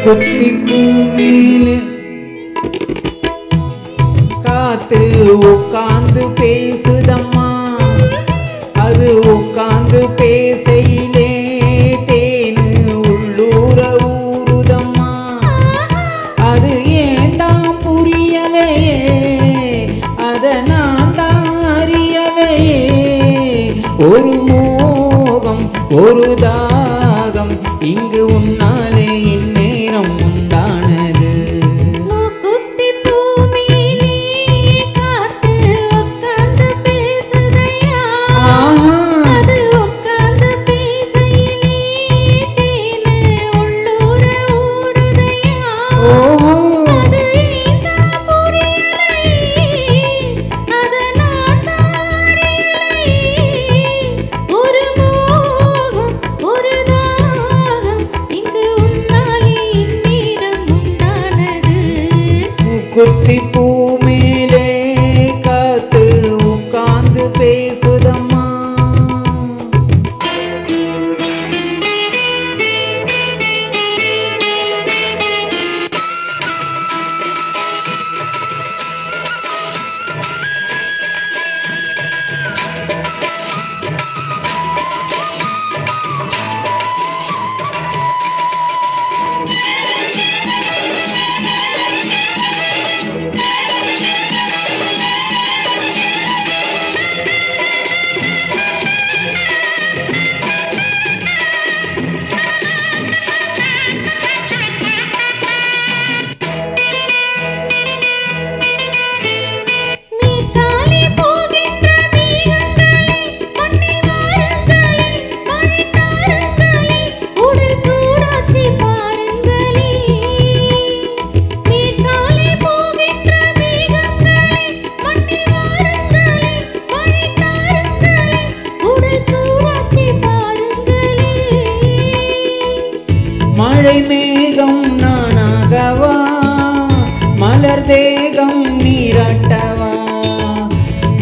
குத்தி பூமேலே காத்து உட்கார்ந்து பேசுதம்மா. அது உட்கார்ந்து பேசையிலே தேனு உள்ளூர ஊறுதம்மா. அது ஏண்டாம் புரியலையே, அத நான் தான் அறியலையே. ஒரு மோகம் ஒரு தாகம் இங்கு உன்னாலே இந்நேரம் உண்டானது. மூக்குத்தி பூமியிலே காத்து உட்கார்ந்து பேசுதையா. அது உட்கார்ந்து பேசையிலே தேனு உள்ளூர ஊறுதையா. அது ஏண்டா புரியலையே, அத நான் தான் அறியலையே. ஒரு மோகம் ஒரு தாகம் இங்கு உன்னாலே இந்நேரம் உண்டானது. மூக்குத்தி பூமேலே காத்து உட்கார்ந்து பேசுதம்மா. மேற்காலே போகின்ற மேகங்களே, மண்ணில் வாருங்களே, மழை தாருங்களே, உடல் சூடாச்சி பாருங்களே. மேற்காலே போகின்ற மேகங்களே, மண்ணில் வாருங்களே, மழை தாருங்களே, உடல் சூடாச்சி பாருங்களே. மழை மேகம் நானாகவா, மலர் தேகம் நீராட்டவா,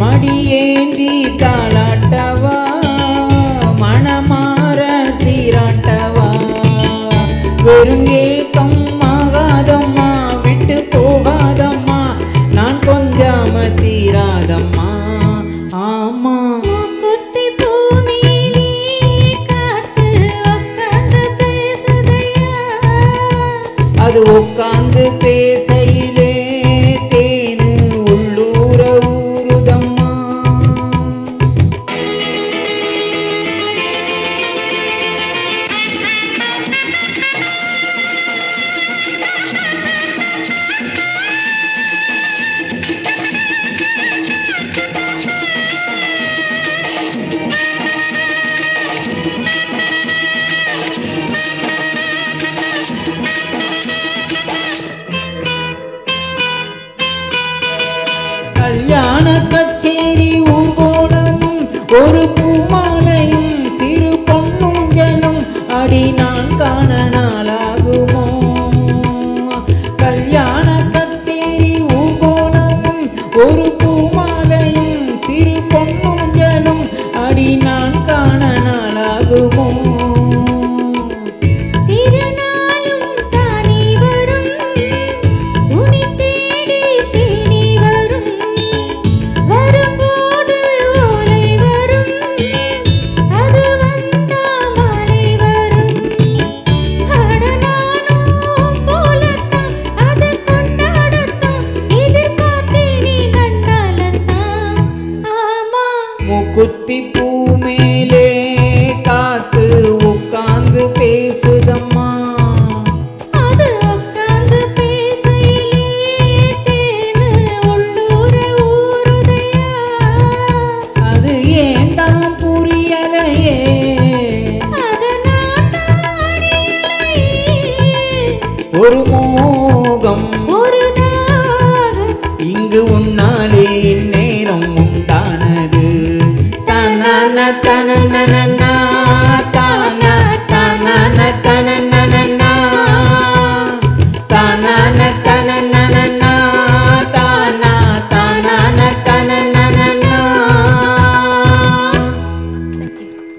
மடியேந்தி தாளாட்டவா, மணமாற சீராட்டவா. வெறும் ஏக்கம் ஆகாதம்மா, விட்டு போகாதம்மா, நான் கொஞ்சாம தீராதம்மா. ஆமா மூக்குத்தி பூமியிலே காத்து உட்கார்ந்து பேசுதையா. அது உட்கார்ந்து பேசையிலே தேனு உள்ளூர ஊறுதம்மா. கல்யாண கச்சேரி ஊர்கோலமும் ஒரு பூமாலையும் சிறு பொன்னூஞ்சலும் அடி நான் காண நாளாகுமோ. கல்யாண கச்சேரி ஊர்கோலமும் ஒரு பூமாலையும் சிறு பொன்னூஞ்சலும் அடி நான் காண நாளாகுமோ. திருநாளும் தானே வரும், உன்னை தேடி தேடி வரும். வரும்போது ஓலை வரும், அது வந்தா மாலை வரும். அட நானும் போலத்தான் அதை கொண்டாடத்தான் எதிர்பார்த்தேனே கண்டாலத்தான். ஆமா மூக்குத்தி பூமேலே